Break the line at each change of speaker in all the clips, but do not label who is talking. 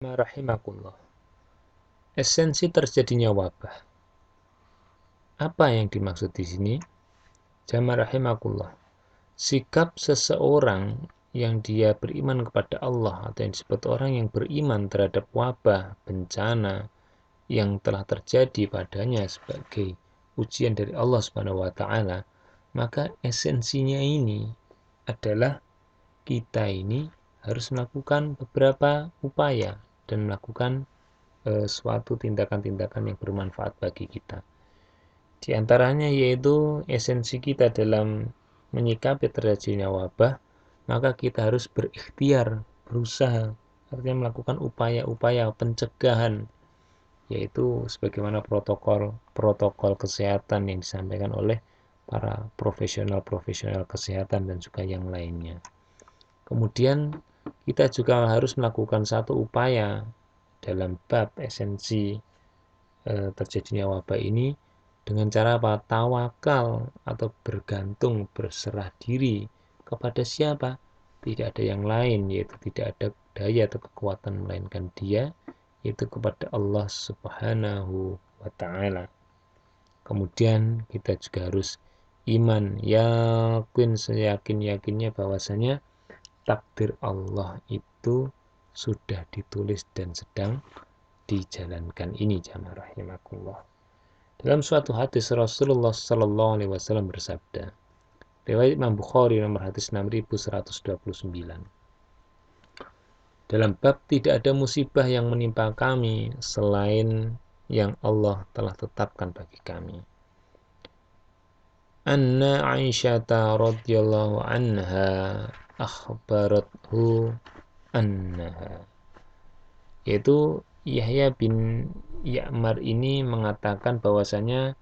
Rahimakumullah. Esensi terjadinya wabah. Apa yang dimaksud di sini? Jamaah rahimakumullah. Sikap seseorang yang dia beriman kepada Allah atau yang disebut orang yang beriman terhadap wabah, bencana yang telah terjadi padanya sebagai ujian dari Allah Subhanahu wa taala, maka esensinya ini adalah kita ini harus melakukan beberapa upaya dan melakukan suatu tindakan-tindakan yang bermanfaat bagi kita. Di antaranya yaitu esensi kita dalam menyikapi terjadinya wabah, maka kita harus berikhtiar, berusaha, artinya melakukan upaya-upaya pencegahan, yaitu sebagaimana protokol kesehatan yang disampaikan oleh para profesional kesehatan dan juga yang lainnya. Kemudian kita juga harus melakukan satu upaya dalam bab esensi terjadinya wabah ini dengan cara apa? Tawakal atau bergantung, berserah diri kepada siapa? Tidak ada yang lain, yaitu tidak ada daya atau kekuatan melainkan Dia, yaitu kepada Allah Subhanahu wa taala. Kemudian kita juga harus iman, yakin seyakin-yakinnya bahwasanya takdir Allah itu sudah ditulis dan sedang dijalankan ini, jamaah rahimakumullah. Dalam suatu hadis Rasulullah Sallallahu Alaihi Wasallam bersabda, riwayat Imam Bukhari nomor hadis 6129. Dalam bab tidak ada musibah yang menimpa kami selain yang Allah telah tetapkan bagi kami. Anna Aisyata radhiyallahu anha akhbarathu annaha, yaitu Yahya bin Ya'mar ini mengatakan bahwasanya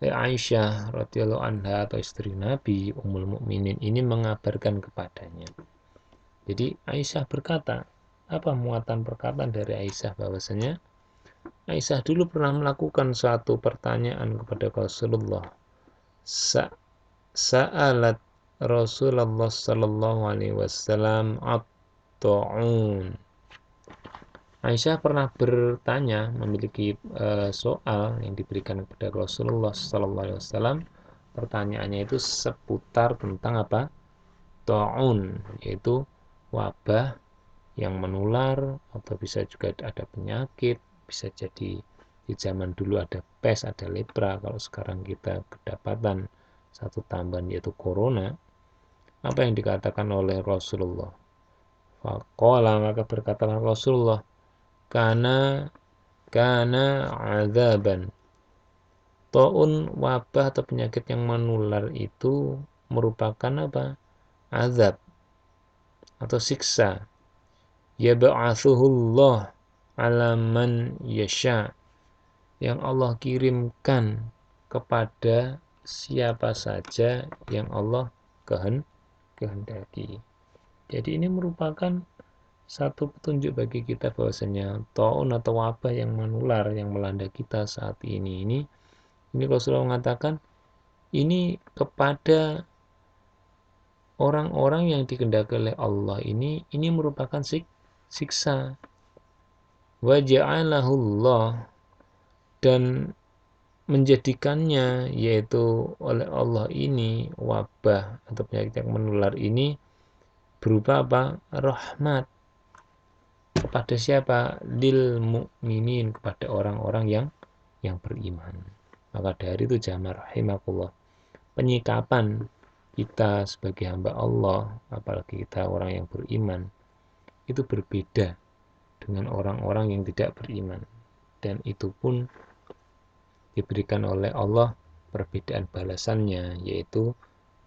Aisyah radhiyallahu anha atau istri Nabi Ummul Mukminin ini mengabarkan kepadanya. Jadi Aisyah berkata, apa muatan perkataan dari Aisyah bahwasanya Aisyah dulu pernah melakukan suatu pertanyaan kepada Rasulullah. Sa'alat Rasulullah sallallahu alaihi wasallam at-ta'un. Aisyah pernah bertanya, memiliki soal yang diberikan kepada Rasulullah sallallahu alaihi wasallam. Pertanyaannya itu seputar tentang apa? Ta'un, yaitu wabah yang menular, atau bisa juga ada penyakit, bisa jadi di zaman dulu ada pes, ada lepra, kalau sekarang kita kedapatan satu tambahan yaitu corona. Apa yang dikatakan oleh Rasulullah? Faqala, maka berkatalah Rasulullah, kana azaban. Ta'un, wabah atau penyakit yang menular itu merupakan apa? Azab atau siksa. Yab'atsuhullah ala man yasha, yang Allah kirimkan kepada siapa saja yang Allah kehendaki. Jadi ini merupakan satu petunjuk bagi kita bahwasanya taun atau wabah yang menular yang melanda kita saat ini Rasulullah mengatakan ini kepada orang-orang yang dikehendaki oleh Allah, ini merupakan siksa. Wa ja'alahullah, dan menjadikannya, yaitu oleh Allah ini, wabah atau penyakit yang menular ini berupa apa? Rahmat. Kepada siapa? Lil mu'minin, kepada orang-orang yang beriman. Maka dari itu jamaah rahimakumullah, penyikapan kita sebagai hamba Allah, apalagi kita orang yang beriman, itu berbeda dengan orang-orang yang tidak beriman, dan itu pun diberikan oleh Allah perbedaan balasannya, yaitu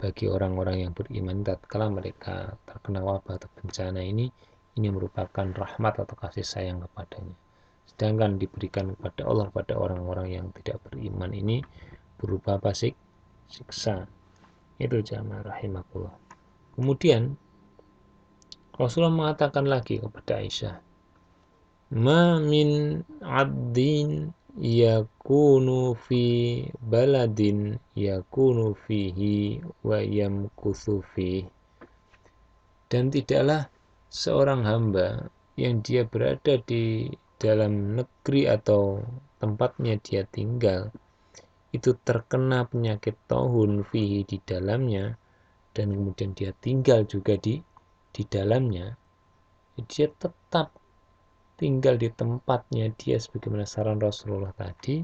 bagi orang-orang yang beriman tatkala mereka terkena wabah atau bencana ini merupakan rahmat atau kasih sayang kepadanya, sedangkan diberikan kepada Allah pada orang-orang yang tidak beriman ini berupa siksa. Itu jamaah rahimakumullah. Kemudian Rasulullah mengatakan lagi kepada Aisyah, ma min abdin yakunu fi baladin yakunu fihi wa yamkuthu fihi, dan tidaklah seorang hamba yang dia berada di dalam negeri atau tempatnya dia tinggal itu terkena penyakit tahun fihi di dalamnya, dan kemudian dia tinggal juga di dalamnya, dia tetap tinggal di tempatnya dia sebagaimana saran Rasulullah tadi,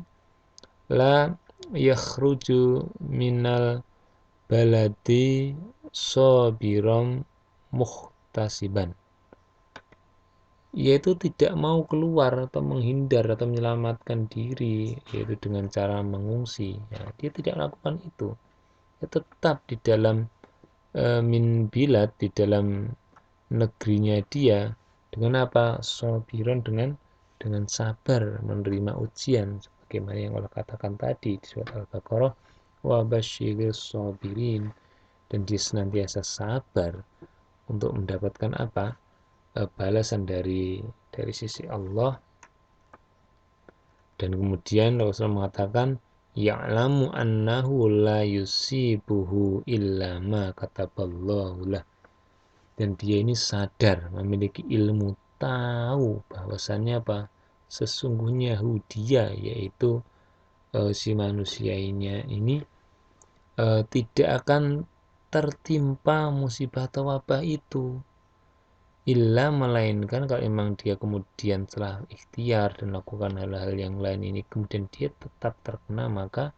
la yakhruju minal baladi sabiram muhtasiban, yaitu tidak mau keluar atau menghindar atau menyelamatkan diri, yaitu dengan cara mengungsi. Ya, dia tidak melakukan itu, dia tetap di dalam min bilad, di dalam negerinya dia, dengan apa? Sobiron, dengan sabar menerima ujian, sebagaimana yang Allah katakan tadi di surat Al-Baqarah, wa basyiris sabirin, dan dia senantiasa sabar untuk mendapatkan apa? Balasan dari sisi Allah. Dan kemudian Rasulullah mengatakan, ya'lamu annahu la yusibuhu illa ma kataballahu lah, dan dia ini sadar, memiliki ilmu, tahu bahwasannya apa? Sesungguhnya dia, yaitu si manusia ini tidak akan tertimpa musibah atau wabah itu, illa, melainkan kalau memang dia kemudian setelah ikhtiar dan lakukan hal-hal yang lain ini kemudian dia tetap terkena, maka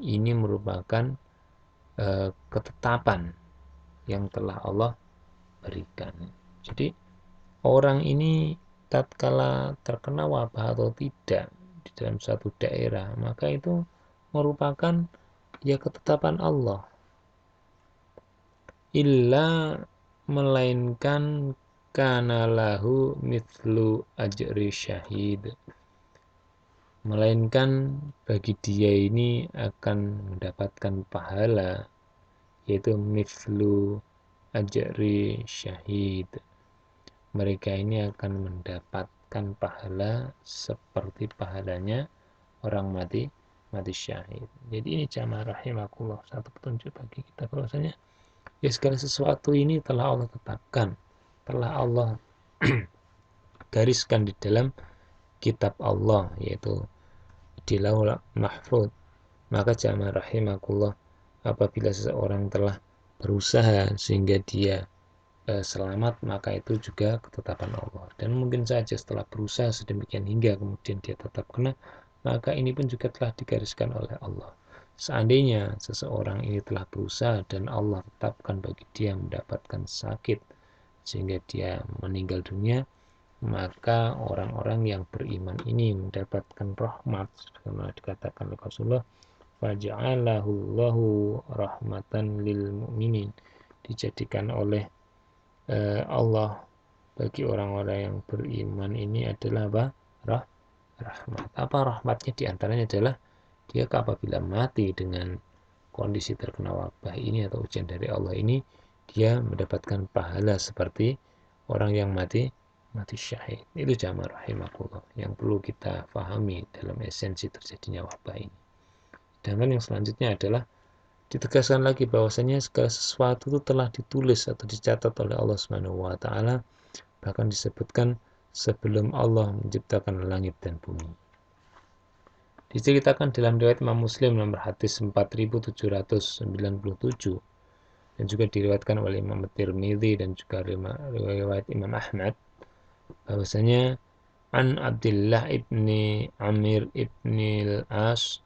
ini merupakan ketetapan yang telah Allah berikan. Jadi orang ini tatkala terkena wabah atau tidak di dalam suatu daerah, maka itu merupakan ya ketetapan Allah. Illa, melainkan kana lahu mithlu ajri syahid, melainkan bagi dia ini akan mendapatkan pahala, yaitu mithlu ajri syahid, mereka ini akan mendapatkan pahala seperti pahalanya orang mati syahid. Jadi ini jamaah rahimakumullah, satu petunjuk bagi kita bahwasanya ya segala sesuatu ini telah Allah tetapkan, telah Allah gariskan di dalam kitab Allah, yaitu di Lauhul Mahfuz. Maka jamaah rahimakumullah, apabila seseorang telah berusaha sehingga dia selamat, maka itu juga ketetapan Allah. Dan mungkin saja setelah berusaha sedemikian hingga kemudian dia tetap kena, maka ini pun juga telah digariskan oleh Allah. Seandainya seseorang ini telah berusaha dan Allah tetapkan bagi dia mendapatkan sakit sehingga dia meninggal dunia, maka orang-orang yang beriman ini mendapatkan rahmat, sebagaimana dikatakan oleh Rasulullah, faja'alahu Allahu rahmatan lil mu'minin, dijadikan oleh Allah bagi orang-orang yang beriman ini adalah apa? Rahmat. Apa rahmatnya? Di antaranya adalah dia apabila mati dengan kondisi terkena wabah ini atau ujian dari Allah ini, dia mendapatkan pahala seperti orang yang mati syahid. Itu jamaah rahimakumullah yang perlu kita pahami dalam esensi terjadinya wabah ini. Sedangkan yang selanjutnya adalah ditegaskan lagi bahwasanya segala sesuatu itu telah ditulis atau dicatat oleh Allah Subhanahu wa taala, bahkan disebutkan sebelum Allah menciptakan langit dan bumi. Diceritakan dalam riwayat Imam Muslim nomor hadis 4797 dan juga diriwayatkan oleh Imam Tirmidzi dan juga riwayat Imam Ahmad, bahwasanya an Abdullah ibni Amir ibni al-As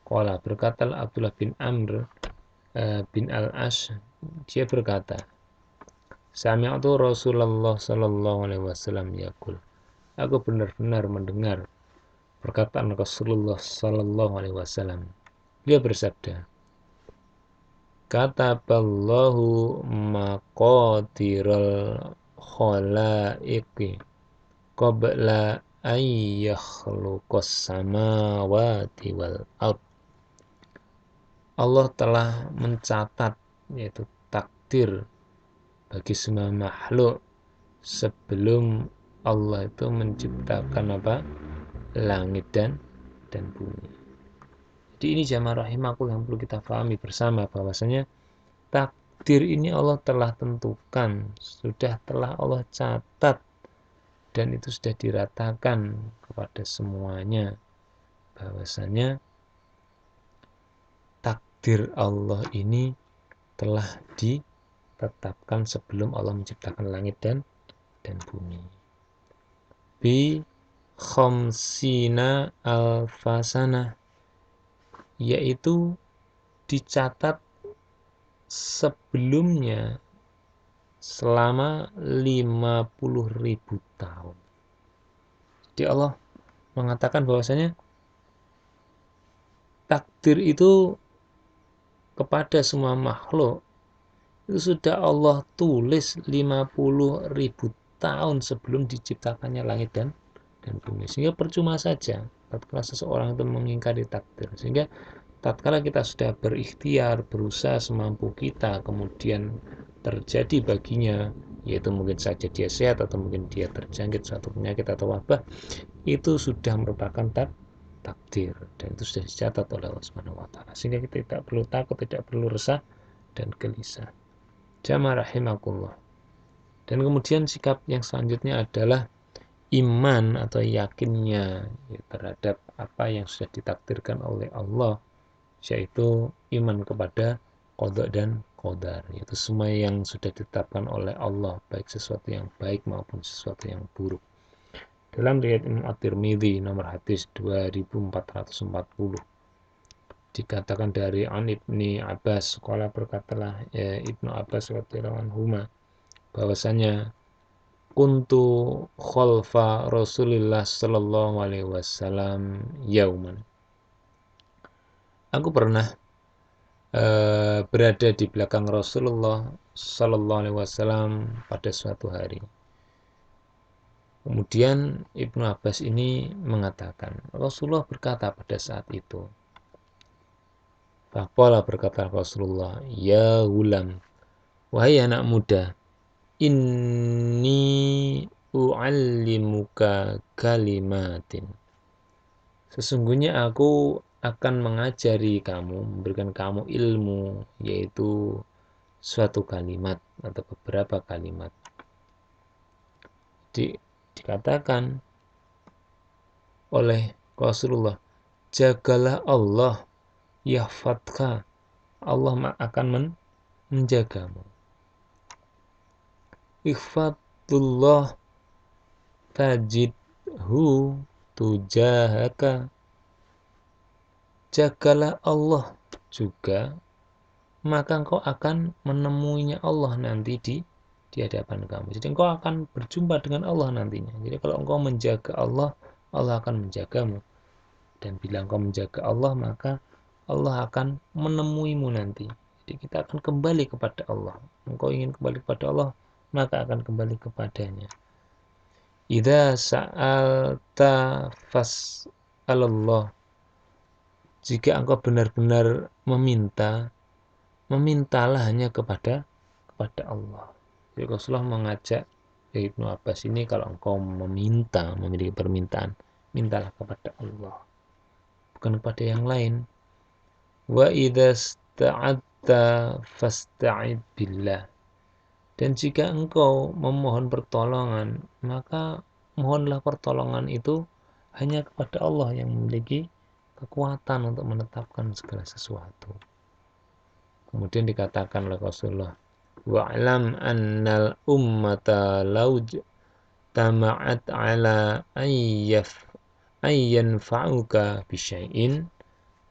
qala, berkata Abdullah bin Amr bin al-As, dia berkata, sami'tu Rasulullah sallallahu alaihi wasallam yaqul, aku benar-benar mendengar perkataan Rasulullah sallallahu alaihi wasallam. Dia bersabda, kataballahu maqadiral khalaiqi qabla an yakhluqas samawati wal ard. Allah telah mencatat, yaitu takdir bagi semua makhluk sebelum Allah itu menciptakan apa? Langit dan bumi. Jadi ini jamaah rahimahku yang perlu kita pahami bersama, bahwasanya takdir ini Allah telah tentukan, telah Allah catat dan itu sudah diratakan kepada semuanya bahwasanya takdir Allah ini telah ditetapkan sebelum Allah menciptakan langit dan bumi. Bi khamsina alfasana, yaitu dicatat sebelumnya selama 50.000 tahun. Jadi Allah mengatakan bahwasanya takdir itu kepada semua makhluk itu sudah Allah tulis 50.000 tahun sebelum diciptakannya langit dan bumi. Sehingga percuma saja tatkala seseorang itu mengingkari takdir. Sehingga tatkala kita sudah berikhtiar, berusaha semampu kita, kemudian terjadi baginya, yaitu mungkin saja dia sehat atau mungkin dia terjangkit suatu penyakit atau wabah, itu sudah merupakan takdir dan itu sudah dicatat oleh Allah Subhanahu wa taala. Sehingga kita tidak perlu takut, tidak perlu resah dan gelisah. Jamaah rahimakumullah. Dan kemudian sikap yang selanjutnya adalah iman atau yakinnya terhadap apa yang sudah ditakdirkan oleh Allah, yaitu iman kepada qada dan qadar, yaitu semua yang sudah ditetapkan oleh Allah, baik sesuatu yang baik maupun sesuatu yang buruk. Dalam riwayat Imam At-Tirmidzi nomor hadis 2440 dikatakan dari An Ibni Abbas, sekolah berkatalah Ibnu Abbas radhiyallahu anhuma, bahwasanya kuntu khalfa Rasulillah sallallahu alaihi wasallam yauman. Aku pernah berada di belakang Rasulullah sallallahu alaihi wasallam pada suatu hari. Kemudian Ibnu Abbas ini mengatakan, Rasulullah berkata pada saat itu, faqala, berkata Rasulullah, ya gulam, wahai anak muda, inni u'allimuka kalimatin. Sesungguhnya aku akan mengajari kamu, memberikan kamu ilmu, yaitu suatu kalimat atau beberapa kalimat. Dikatakan oleh Rasulullah, jagalah Allah, yahfadka, Allah akan menjagamu. Ihfadullah tajidhu tujahaka. Jagalah Allah juga, maka engkau akan menemuinya Allah nanti di hadapan kamu. Jadi engkau akan berjumpa dengan Allah nantinya. Jadi kalau engkau menjaga Allah, Allah akan menjagamu. Dan bila engkau menjaga Allah, maka Allah akan menemuimu nanti. Jadi kita akan kembali kepada Allah. Engkau ingin kembali kepada Allah, maka akan kembali kepadanya. Idza sa'alta fas'alallah. Jika engkau benar-benar meminta, memintalah hanya kepada Allah. Jadi Rasulullah mengajak Ibnu Abbas ini, kalau engkau meminta, memiliki permintaan, mintalah kepada Allah, bukan kepada yang lain. Wa idza sta'adta fasta'id billah. Dan jika engkau memohon pertolongan, maka mohonlah pertolongan itu hanya kepada Allah yang memiliki kekuatan untuk menetapkan segala sesuatu. Kemudian dikatakan oleh Rasulullah, wa'lam annal ummata law tama'at ala ayyanfa'uka bisyai'in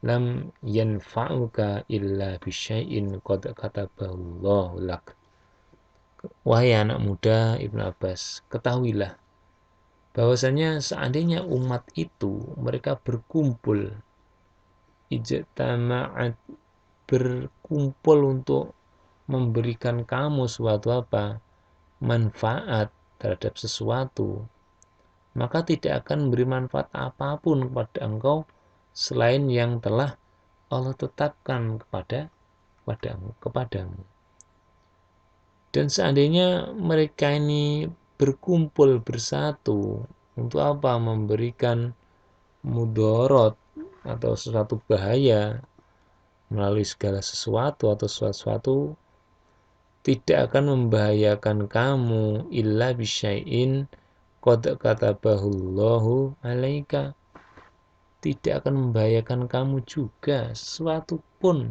lam yanfa'uka illa bisyai'in qad kataballahu lak. Wahai anak muda Ibnu Abbas, ketahuilah bahwasanya seandainya umat itu mereka berkumpul, ijtama'at, berkumpul untuk memberikan kamu suatu manfaat terhadap sesuatu, maka tidak akan memberi manfaat apapun kepada engkau selain yang telah Allah tetapkan kepadamu. Dan seandainya mereka ini berkumpul bersatu untuk apa? Memberikan mudarat atau sesuatu bahaya melalui segala sesuatu atau sesuatu, tidak akan membahayakan kamu illa bisyai'in, qad katabahullahu alaika, tidak akan membahayakan kamu juga sesuatu pun.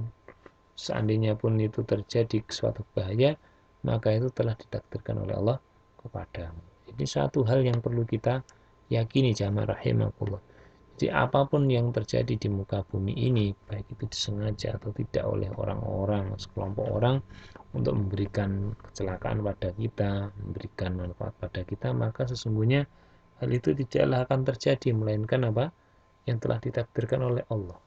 Seandainya pun itu terjadi suatu bahaya, maka itu telah ditakdirkan oleh Allah kepadamu. Ini satu hal yang perlu kita yakini jamaah rahimakumullah. Jadi apapun yang terjadi di muka bumi ini, baik itu disengaja atau tidak oleh orang-orang, sekelompok orang untuk memberikan kecelakaan pada kita, memberikan manfaat pada kita, maka sesungguhnya hal itu tidaklah akan terjadi, melainkan apa? Yang telah ditakdirkan oleh Allah.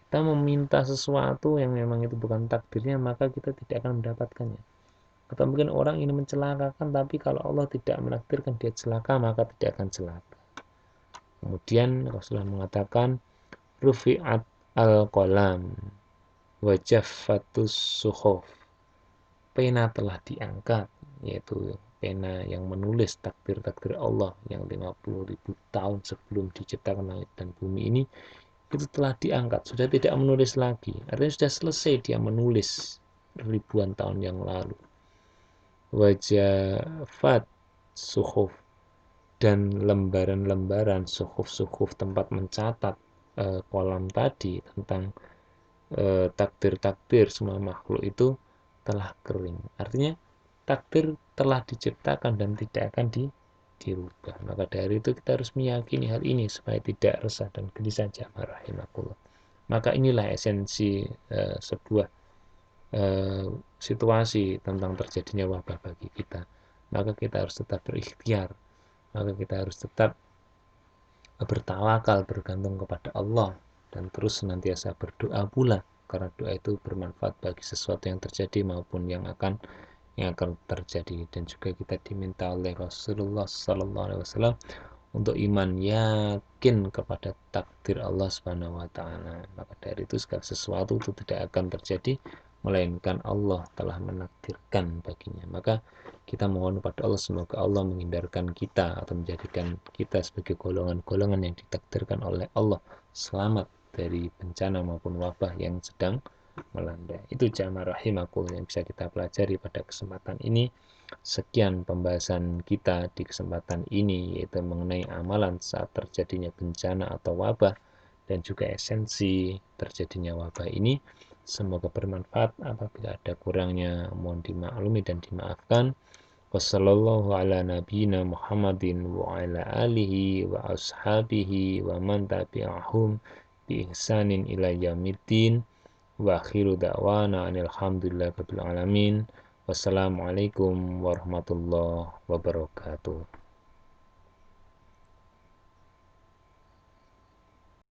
Kita meminta sesuatu yang memang itu bukan takdirnya, maka kita tidak akan mendapatkannya. Atau mungkin orang ini mencelakakan, tapi kalau Allah tidak menakdirkan dia celaka, maka tidak akan celaka. Kemudian Rasulullah mengatakan, rufi'at al-qalam wa jaffatus suhuf. Pena telah diangkat, yaitu pena yang menulis takdir-takdir Allah yang 50.000 tahun sebelum diciptakan langit dan bumi ini, itu telah diangkat, sudah tidak menulis lagi. Artinya sudah selesai dia menulis ribuan tahun yang lalu. Wajafat suhuf, dan lembaran-lembaran suhuf-suhuf tempat mencatat kolam tadi tentang takdir-takdir semua makhluk itu telah kering. Artinya takdir telah diciptakan dan tidak akan dirubah. Maka dari itu kita harus meyakini hal ini supaya tidak resah dan gelisah jamaah rahimakumullah. Maka inilah esensi sebuah situasi tentang terjadinya wabah bagi kita. Maka kita harus tetap berikhtiar, maka kita harus tetap bertawakal, bergantung kepada Allah, dan terus senantiasa berdoa pula, karena doa itu bermanfaat bagi sesuatu yang terjadi maupun yang akan terjadi. Dan juga kita diminta oleh Rasulullah SAW untuk iman yakin kepada takdir Allah Subhanahu wa taala. Maka dari itu segala sesuatu itu tidak akan terjadi melainkan Allah telah menakdirkan baginya. Maka kita mohon kepada Allah semoga Allah menghindarkan kita atau menjadikan kita sebagai golongan-golongan yang ditakdirkan oleh Allah selamat dari bencana maupun wabah yang sedang melanda. Itu jamaah rahimakumullah yang bisa kita pelajari pada kesempatan ini. Sekian pembahasan kita di kesempatan ini, yaitu mengenai amalan saat terjadinya bencana atau wabah dan juga esensi terjadinya wabah ini. Semoga bermanfaat. Apabila ada kurangnya mohon dimaklumi dan dimaafkan. Wassallallahu ala nabiyyina Muhammadin wa ala alihi wa ashabihi wa man tabi'ahum bi ihsanin ila yaumiddin. Wa akhiru da'wana alhamdulillahi rabbil alamin. Wassalamualaikum warahmatullahi wabarakatuh.